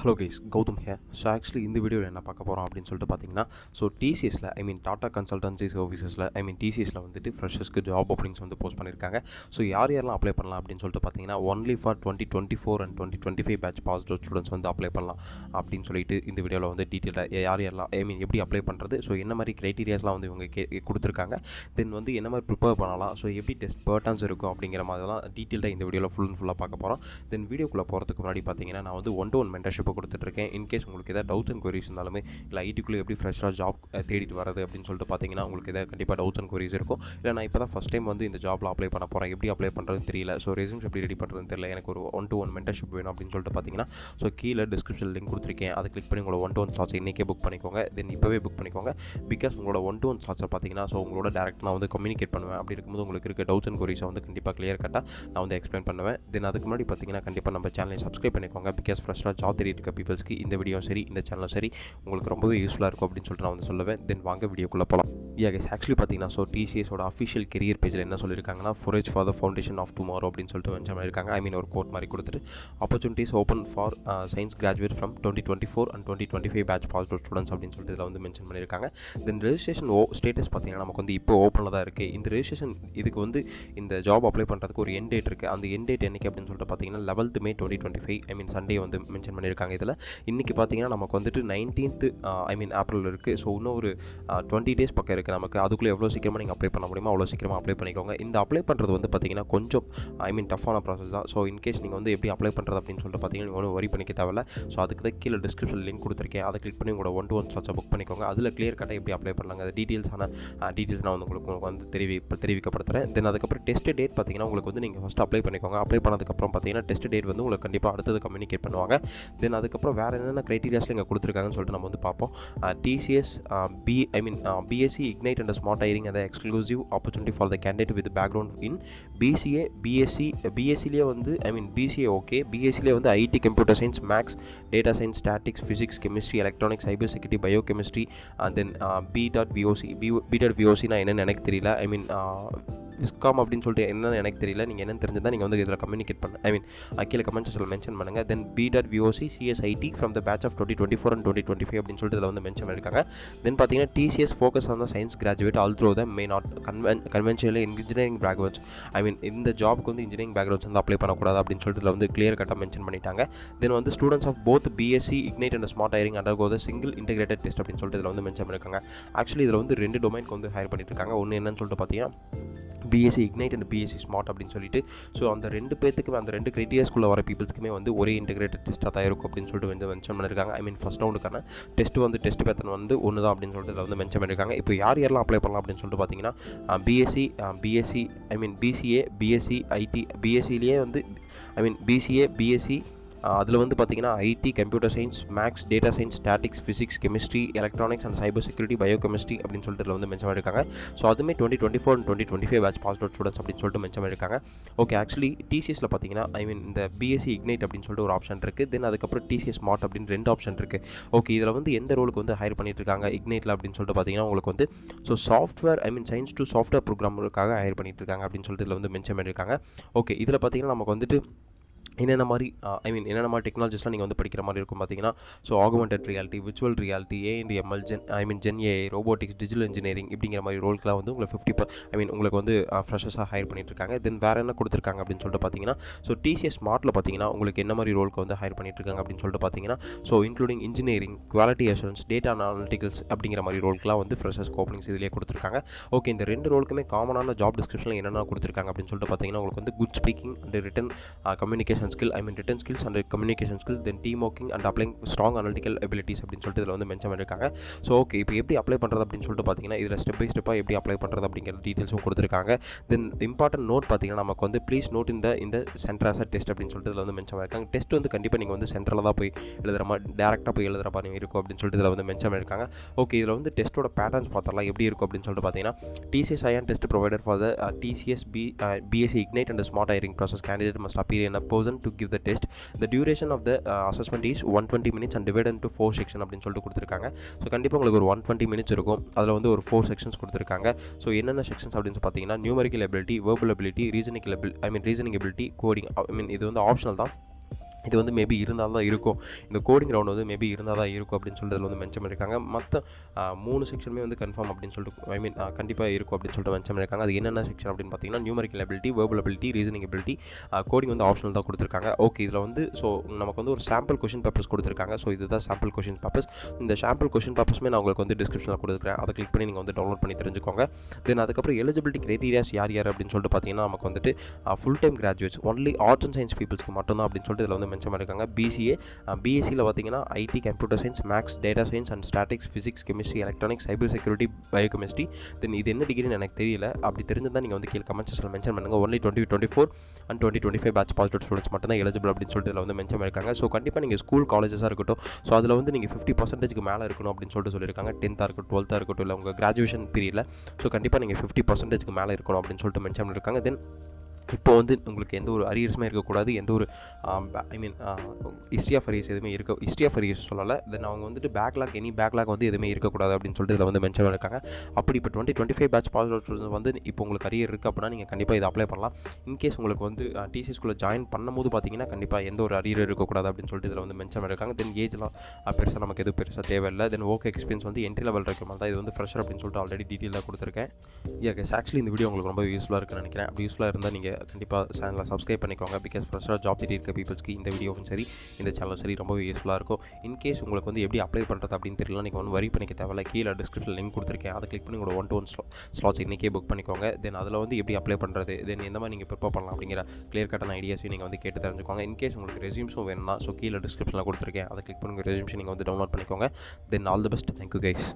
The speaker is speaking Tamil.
Hello guys, Gautham here. So actually இந்த வீடியோவில் என்ன பார்க்க போகிறோம் அப்படின்னு சொல்லிட்டு பார்த்தீங்கன்னா, ஸோ டிசிஎஸில் டாடா கன்சல்டன்சி சர்வீசஸில் டிசிஎஸில் வந்துட்டு ஃப்ரெஷர்ஸ்க்கு ஜாப் ஓப்பனிங்ஸ் வந்து போஸ்ட் பண்ணியிருக்காங்க. ஸோ யாரெல்லாம் அப்ளை பண்ணலாம் அப்படின்னு சொல்லிட்டு பார்த்தீங்கன்னா, only for 2024 and 2025 batch passed out students வந்து அப்ளை பண்ணலாம் அப்படின்னு சொல்லிட்டு இந்த வீடியோவில் வந்து டீட்டெயிலாக யாரெல்லாம் எப்படி அப்ளை பண்ணுறது, ஸோ என்ன மாதிரி க்ரைட்டீரியாஸ்லாம் வந்து இவங்க கொடுத்துருக்காங்க, தென் வந்து என்ன மாதிரி ப்ரிப்பேர் பண்ணலாம், ஸோ எப்படி டெஸ்ட் பேட்டர்ன்ஸ் இருக்கும் அப்படிங்கிற மாதிரிலாம் டீட்டெயிலாக இந்த வீடியோவில் ஃபுல்லாக பார்க்க போகிறோம். தென் வீடியோக்குள்ளே போகிறதுக்கு முன்னாடி பார்த்தீங்கன்னா, நான் வந்து 1-to-1 மென்டர்ஷிப் கொடுத்துட்ருக்கேன். இன்கேஸ் உங்களுக்கு எதாவது டவுட்ஸ் அண்ட் குவரிஸ் இருந்தாலுமே, இல்லை ஐடிக்குள்ளே எப்படி ஃப்ரெஷ்ஷாக ஜாப் தேடிட்டு வரது அப்படின்னு சொல்லிட்டு பார்த்தீங்கன்னா, உங்களுக்கு எதாவது கண்டிப்பாக டவுட்ஸ் அண்ட் குவரிஸ் இருக்கும். இல்லை நான் இப்போ தான் ஃபஸ்ட் டைம் வந்து இந்த ஜாப்பில் அப்ளை பண்ண போகிறேன், எப்படி அப்ளை பண்ணுறதுன்னு தெரியல, ஸோ ரெஸ்யூம்ஸ் எப்படி ரெடி பண்ணுறதுன்னு தெரியல, எனக்கு ஒரு 1-to-1 மென்டர்ஷிப் வேணும் அப்படின்னு சொல்லிட்டு பார்த்தீங்கன்னா, ஸோ கீழே டிஸ்கிரிப்ஷன் லிங்க் கொடுத்துருக்கேன், அதை கிளிக் பண்ணி உங்களோட 1-to-1 ஸ்லாட்ஸ் இன்றைக்கே புக் பண்ணிக்கோங்க. தென் இப்போவே புக் பண்ணிக்கோங்க. பிகாஸ் உங்களோட 1-to-1 ஸ்லாட்ஸை பார்த்தீங்கன்னா, ஸோ உங்களோட டேரக்ட் நான் வந்து கம்யூனிகேட் பண்ணுவேன். அப்படி இருக்கும்போது உங்களுக்கு இருக்க டவுட்ஸ் அண்ட் குவரிஸை வந்து கண்டிப்பாக கிளியர் கட்டாக நான் வந்து எக்ஸ்பிளைன் பண்ணுவேன். தென் அதுக்கு முன்னாடி பார்த்தீங்கன்னா, கண்டிப்பாக நம்ம சேனலை சப்ஸ்கிரைப் பண்ணிக்கோங்க. பிகாஸ் ஃப்ரெஷ்ஷாக ஜாப் தேடிட்டு இருக்க பீப்பிள்ஸ்க்கு இந்த வீடியோ சரி, இந்த சேனலும் சரி, உங்களுக்கு ரொம்பவே யூஸ்ஃபுல்லாக இருக்கும் அப்படின்னு சொல்லிட்டு நான் வந்து சொல்லுவேன். தென் வாங்க வீடியோக்குள்ளே போகலாம். கைஸ், ஆக்சுவலி பார்த்தீங்கன்னா, ஸோ டிசிஎஸோட அஃபிஷியல் கெரியர் பேஜில் என்ன சொல்லியிருக்காங்கன்னா, forge for the foundation of tomorrow அப்படின்னு சொல்லிட்டு மென்ஷன் பண்ணியிருக்காங்க. ஒரு கோட் மாதிரி கொடுத்துட்டு, opportunities open for science graduate from 2024 and 2025 batch passed out students அப்படின்னு சொல்லிட்டு இதில் வந்து மென்ஷன் பண்ணியிருக்காங்க. தென் ரெஜிஸ்ட்ரேஷன் ஸ்டேட்டஸ் பார்த்தீங்கன்னா, நமக்கு வந்து இப்போ ஓப்பனில் தான் இருக்குது. இந்த ரெஜிஸ்ட்ரேஷன் இதுக்கு வந்து இந்த ஜாப் அப்ளை பண்ணுறதுக்கு ஒரு எண்ட் டேட் இருக்குது. அந்த எண்ட் டேட் என்றைக்கு அப்படின்னு சொல்லிட்டு பார்த்தீங்கன்னா, 11th May 2025 சண்டே வந்து மென்ஷன் பண்ணியிருக்காங்க. இதில் இன்றைக்கி பார்த்தீங்கன்னா, நமக்கு வந்துட்டு 19th ஏப்ரல் இருக்குது. ஸோ இன்னும் ஒரு 20 days பக்கம் இருக்குது நமக்கு. அதுக்குள்ளே எவ்வளோ சீக்கிரமாக நீங்கள் அப்ளை பண்ண முடியுமோ அவ்வளோ சீக்கிரமாக அப்ளை பண்ணிக்கோங்க. இந்த அப்ளை பண்ணுறது வந்து பார்த்தீங்கன்னா கொஞ்சம் டஃப்பான ப்ராசஸ் தான். ஸோ இன்கேஸ் நீங்கள் வந்து எப்படி அப்ளை பண்ணுறது அப்படின்னு சொல்லிட்டு பார்த்தீங்கன்னா, நீங்கள் ஒன்றும் வரி பண்ணிக்க தேவையில்ல. ஸோ அதுக்கு தான் கீழே டிஸ்கிரிப்ஷன் லிங்க் கொடுத்துருக்கேன், அதை கிளிக் பண்ணி உங்களோட 1-to-1 ஸ்லாட்ஸை புக் பண்ணிக்கோங்க. அதில் கிளியர் கட்டாக எப்படி அப்ளை பண்ணலாங்க, அது டீட்டெயில்ஸ் நான் வந்து உங்களுக்கு வந்து தெரிவிக்கப்படுத்துகிறேன். தென் அதுக்கப்புறம் டெஸ்ட் டேட் பார்த்தீங்கன்னா, உங்களுக்கு வந்து நீங்கள் ஃபஸ்ட்டு அப்ளை பண்ணிக்கோங்க. அப்ளை பண்ணதுக்கப்புறம் பார்த்தீங்கன்னா, டெஸ்ட் டேட் வந்து உங்களுக்கு கண்டிப்பாக அடுத்தது கம்யூனிகேட் பண்ணுவாங்க. தென் அதுக்கப்புறம் வேறு என்னென்ன க்ரைட்டீரியாஸில் இங்கே கொடுத்துருக்காங்கன்னு சொல்லிட்டு நம்ம வந்து பார்ப்போம். TCS BSc Ignite and Smart Hiring and exclusive opportunity for the candidate with background in BCA, BScலேயே வந்து BCA ஓகே, BScலேயே வந்து IT, computer science, maths, data science, statics, physics, chemistry, electronics, cyber security, biochemistry, then B.VOC நான் என்னென்னு எனக்கு தெரியல. விஸ்காம் அப்படின்னு சொல்லிட்டு என்னென்னு எனக்கு தெரியல. நீங்கள் என்னென்னு தெரிஞ்சிருந்தால் நீங்கள் வந்து இதில் கம்யூனிகேட் பண்ண கீழே கமெண்ட் செக்ஷனில் மென்ஷன் பண்ணுங்கள். Then B.VOC CSIT from the batch of 2024 and 2025 அப்படின்னு சொல்லிட்டு இதில் வந்து மென்ஷன் பண்ணியிருக்காங்க. தென் பார்த்தீங்கன்னா, TCS focus on the science graduate although the may not conventional engineering backgrounds. இந்த ஜாப்க்கு வந்து இன்ஜினியரிங் பேக்ரவுண்ட்ஸ் வந்து அப்ளை பண்ணக்கூடாது அப்படின்னு சொல்லிட்டு இதில் வந்து கிளியர் கட்டாக மென்ஷன் பண்ணிட்டாங்க. தென் வந்து students of both BSc Ignite and Smart Hiring undergo the single integrated test அப்படின்னு சொல்லிட்டு இதில் வந்து மென்ஷன் பண்ணியிருக்காங்க. ஆக்சுவலி இதில் வந்து 2 டொமைனுக்கு வந்து ஹையர் பண்ணிட்டு இருக்காங்க. ஒன்று என்னன்னு சொல்லிட்டு பார்த்தீங்கன்னா, BSc Ignite and BSc Smart அப்படின்னு சொல்லிட்டு. ஸோ அந்த 2 பேத்துக்குமே, அந்த 2 க்ரைட்டீரியாஸ்குள்ளே வர பீப்புள்ஸ்க்குமே வந்து ஒரே இன்டெகிரேட்டட் டெஸ்ட்டாக தான் இருக்கும் அப்படின்னு சொல்லிட்டு வந்து மென்ஷன் பண்ணியிருக்காங்க. ஃபஸ்ட் ரவுண்டுக்கான டெஸ்ட் பேட்டர்ன் வந்து ஒன்று தான் அப்படின்னு சொல்லிட்டு இதில் வந்து மென்ஷன் பண்ணியிருக்காங்க. இப்போ யாரெல்லாம் அப்ளை பண்ணலாம் அப்படின்னு சொல்லிட்டு பார்த்தீங்கன்னா, BCA, BSc IT, BScலேயே வந்து BCA, BSc அதில் வந்து பார்த்தீங்கன்னா IT, computer science, maths, data science, statics, physics, chemistry, electronics and cyber security, biochemistry அப்படின்னு சொல்லிட்டு இதில் வந்து மென்ஷன் பண்ணியிருக்காங்க. ஸோ அதுவுமே 2024 and 2025 batch passed out students அப்படின்னு சொல்லிட்டு மென்ஷன் பண்ணியிருக்காங்க. ஓகே, ஆக்சுவலி டிசிஎஸில் பார்த்தீங்கன்னா இந்த BSc Ignite அப்படின்னு சொல்லிட்டு ஒரு ஆப்ஷன் இருக்குது. தென் அதுக்கப்புறம் TCS Smart அப்படின்னு 2 ஆப்ஷன் இருக்குது. ஓகே, இதில் வந்து எந்த ரோலுக்கு வந்து ஹையர் பண்ணிட்டு இருக்காங்க Igniteல அப்படின்னு சொல்லிட்டு பார்த்தீங்கன்னா, உங்களுக்கு வந்து so software science to software ப்ரோக்ராமருக்காக ஹையர் பண்ணிட்டு இருக்காங்க அப்படின்னு சொல்லிட்டு இதில் வந்து மென்ஷன் பண்ணியிருக்காங்க. ஓகே, இதில் பார்த்தீங்கன்னா நமக்கு வந்துட்டு என்னென்ன மாதிரி டெக்னாலஜிஸ்லாம் நீங்கள் வந்து படிக்கிற மாதிரி இருக்கும் பார்த்தீங்கன்னா, so augmented reality, virtual reality, AI&ML, Gen AI, robotics, digital engineering இப்படிங்கிற மாதிரி ரோல்ஸ்லாம் வந்து உங்களுக்கு உங்களுக்கு வந்து ஃப்ரெஷர்ஸாக ஹையர் பண்ணிட்டு இருக்காங்க. தென் வேறு என்ன கொடுத்துருக்காங்க அப்படின்னு சொல்லிட்டு பார்த்தீங்கன்னா, ஸோ TCS Smartல பார்த்தீங்கன்னா உங்களுக்கு என்ன மாதிரி ரோலுக்கு வந்து ஹையர் பண்ணிட்டு இருக்காங்க அப்படின்னு சொல்லிட்டு பார்த்தீங்கன்னா, so including engineering, quality assurance, data analyticals அப்படிங்கிற மாதிரி ரோலுக்குலாம் வந்து ஃப்ரெஷர்ஸ் ஓப்பனிங்ஸ் இதிலே கொடுத்துருக்காங்க. ஓகே, இந்த 2 ரோலுக்குமே காமனான ஜாப் டிஸ்கிரிப்ஷனில் என்னென்ன கொடுத்துருக்காங்க அப்படின்னு சொல்லிட்டு பார்த்தீங்கன்னா, உங்களுக்கு வந்து good speaking and return communication skill, written skills and communication skill, then team working and applying strong analytical abilities அப்படின்னு சொல்லிட்டு இதில் வந்து மென்ஷன் பண்ணியிருக்காங்க. ஸோ ஓகே, இப்போ எப்படி அப்ளை பண்ணுறது அப்படின்னு சொல்லிட்டு பார்த்தீங்கன்னா, இதில் ஸ்டெப் பை ஸ்டெப்பாக எப்படி அப்ளை பண்ணுறது அப்படிங்கிற டீட்டெயில்ஸும் கொடுத்துருக்காங்க. தென் இம்பார்ட்டன்ட் நோட் பார்த்தீங்கன்னா, நமக்கு வந்து ப்ளீஸ் நோட் இந்த சென்டர் ஆஸ் டெஸ்ட் அப்படின்னு சொல்லிட்டு இதில் வந்து மென்ஷன் பண்ணியிருக்காங்க. டெஸ்ட் வந்து கண்டிப்பாக நீங்கள் வந்து சென்டரில் தான் போய் எழுதுகிற மாதிரி, டேரெக்டாக போய் எழுதுகிற மாதிரி இருக்கும் அப்படின்னு சொல்லிட்டு இதில் வந்து மென்ஷன் பண்ணியிருக்காங்க. ஓகே, இதில் வந்து டெஸ்ட்டோட பேட்டர்ன்ஸ் பார்த்தரலாம் எப்படி இருக்கும் அப்படின்னு சொல்லிட்டு பார்த்தீங்கன்னா, TCS IAN test provided for the TCS BSc Ignite and Smart Hiring process, candidate must appear in a person to give the test. The duration of the assessment is 120 minutes and divided into 4 section அப்படின்னு சொல்லிட்டு கொடுத்துருக்காங்க. ஸோ கண்டிப்பாக உங்களுக்கு ஒரு 120 minutes இருக்கும். அதில் வந்து ஒரு 4 செக்ஷன்ஸ் கொடுத்துருக்காங்க. ஸோ என்னென்ன செக்ஷன்ஸ் அப்படின்னு பார்த்தீங்கன்னா, numerical ability, verbal ability, reasoning ability, coding. இது வந்து ஆப்ஷனல் தான். இது வந்து மேபி இருந்தால் தான் இருக்கும், இந்த கோடிங் ரவுண்ட் வந்து மேபி இருந்தால் தான் இருக்கும் அப்படின்னு சொல்லிட்டு அதில் வந்து மென்ஷன் பண்ணியிருக்காங்க. மற்ற 3 செக்ஷனுமே வந்து கன்ஃபார்ம் அப்படின்னு சொல்லிட்டு கண்டிப்பாக இருக்கும் அப்படின்னு சொல்லிட்டு மென்ஷன் பண்ணியிருக்காங்க. அது என்னென்ன செக்ஷன் அப்படின்னு பார்த்தீங்கன்னா numerical ability, verbal ability, reasoning ability, coding வந்து ஆப்ஷனல் தான் கொடுத்துருக்காங்க. ஓகே, இதில் வந்து ஸோ நமக்கு வந்து ஒரு சாம்பிள் கொஷின் பேப்பர்ஸ் கொடுத்துருக்காங்க. ஸோ இதுதான் சாம்பிள் கொஷின் பேப்பர்ஸ். இந்த சாம்பிள் கொஷின் பேப்பர்ஸுமே நான் உங்களுக்கு வந்து டிஸ்கிரிப்ஷனில் கொடுத்துருக்கேன். அதை கிளிக் பண்ணி நீங்கள் வந்து டவுன்லோட் பண்ணி தெரிஞ்சுக்கோங்க. தென் அதுக்கப்புறம் எலிஜிபிலிட்டி கிரைட்டீரியாஸ் யார் யார் அப்படின்னு சொல்லிட்டு பார்த்தீங்கன்னா நமக்கு வந்துட்டு full time graduates, only arts and science பீப்புள்ஸ்க்கு மட்டும்தான் அப்படின்னு சொல்லிட்டு இதில் வந்து மென்ஷன் பண்ணியிருக்காங்க. பிஎஸ்சியில் பார்த்தீங்கன்னா IT, computer science, maths, data science and statics, physics, chemistry, electronics, cyber security, biochemistry. Then இது என்ன டிகிரின்னு எனக்கு தெரியல. அப்படி தெரிஞ்சிருந்தால் நீங்கள் வந்து கீழே கமெண்ட் செக்ஷனில் மென்ஷன் பண்ணுங்கள். Only 2024 and 2025 batch pass out students மட்டும் தான் எலிஜிபிள் அப்படின்னு சொல்லிட்டு இதில் வந்து மென்ஷன் பண்ணியிருக்காங்க. ஸோ கண்டிப்பாக நீங்கள் ஸ்கூல் காலேஜஸாக இருக்கட்டும், ஸோ அதில் வந்து நீங்கள் 50% மேலே இருக்கணும் அப்படின்னு சொல்லிட்டு சொல்லியிருக்காங்க. 10th இருக்கட்டும், 12th இருக்கட்டும், இல்லை உங்கள் கிராஜுவேஷன் பீரியடில் ஸோ கண்டிப்பாக நீங்கள் 50% மேலே இருக்கணும் அப்படின்னு சொல்லிட்டு மென்ஷன் பண்ணியிருக்காங்க. தென் இப்போ வந்து உங்களுக்கு எந்த ஒரு அரியர்ஸுமே இருக்கக்கூடாது, எந்த ஒரு ஹிஸ்ட்ரி ஆஃப் அரியர்ஸ் எதுவுமே ஹிஸ்ட்ரி ஆஃப் அரியர்ஸ் சொல்லலை. தென் அவங்க வந்துட்டு பேக்லாக் வந்து எதுவுமே இருக்கக்கூடாது அப்படின்னு சொல்லிட்டு இதில் வந்து மென்ஷன் பண்ணியிருக்காங்க. அப்படி இப்போ 2025 பேட்ச் பாஸ் அவுட் வந்து இப்போ உங்களுக்கு அரியர் இருக்குது அப்படின்னா நீங்கள் கண்டிப்பாக இதை அப்ளை பண்ணலாம். இன்கேஸ் உங்களுக்கு வந்து டிசிஎஸ்குள்ளே ஜாயின் பண்ணும்போது பார்த்தீங்கன்னா கண்டிப்பாக எந்த ஒரு அரியர் இருக்கக்கூடாது அப்படின்னு சொல்லிட்டு இதில் வந்து மென்ஷன் பண்ணியிருக்காங்க. தென் ஏஜ்லாம் பெருசாக நமக்கு எதுவும் பெருசாக தேவையில்லை. தென் ஒர்க் எக்ஸ்பீரியன்ஸ் வந்து என்ட்ரி லெவல் இருக்கிற மாதிரி தான், இது வந்து ஃப்ரெஷர் அப்படின்னு சொல்லிட்டு ஆல்ரெடி டீட்டெயிலாக கொடுத்துருக்கேன். ஆக்சுவலி இந்த வீடியோ உங்களுக்கு ரொம்ப யூஸ்ஃபுல்லாக இருக்குன்னு நினைக்கிறேன். அப்படி யூஸ்ஃபுல்லாக இருந்தால் நீங்கள் கண்டிப்பாக சேனலை சப்ஸ்கிரைப் பண்ணிக்கோங்க. பிகாஸ் ஃப்ரெஷ்ஷாக ஜாப் தேடி இருக்க பீப்புள்ஸ்க்கு இந்த வீடியோவும் சரி, இந்த சேனலும் சரி ரொம்ப யூஸ்ஃபுல்லாக இருக்கும். இன்கேஸ் உங்களுக்கு வந்து எப்படி அப்ளை பண்ணுறது அப்படின்னு தெரியல, நீங்கள் வந்து வரி பண்ணிக்க தேவையில்ல. கீழே டிஸ்கிரிப்ஷனில் லிங்க் கொடுத்துருக்கேன், அதை கிளிக் பண்ணி உங்களோட 1-to-1 ஸ்லாட்ஸ் இன்றைக்கே புக் பண்ணிக்கோங்க. தென் அதில் வந்து எப்படி அப்ளை பண்ணுறது, தென் எந்த மாதிரி நீங்கள் ப்ரிப்பேர் பண்ணலாம் அப்படிங்கிற கிளியர் கட்டான ஐடியாஸையும் நீங்கள் வந்து கேட்டு தெரிஞ்சுக்கோங்க. இன்கேஸ் உங்களுக்கு ரெஸ்யூம்ஸும் வேணும்னா ஸோ கீழே டிஸ்கிரிப்ஷனில் கொடுத்துருக்கேன், அதை கிளிக் பண்ணி ரெஸ்யூம்ஸை நீங்கள் வந்து டவுன்லோட் பண்ணிக்கோங்க. Then all the best. Thank you guys.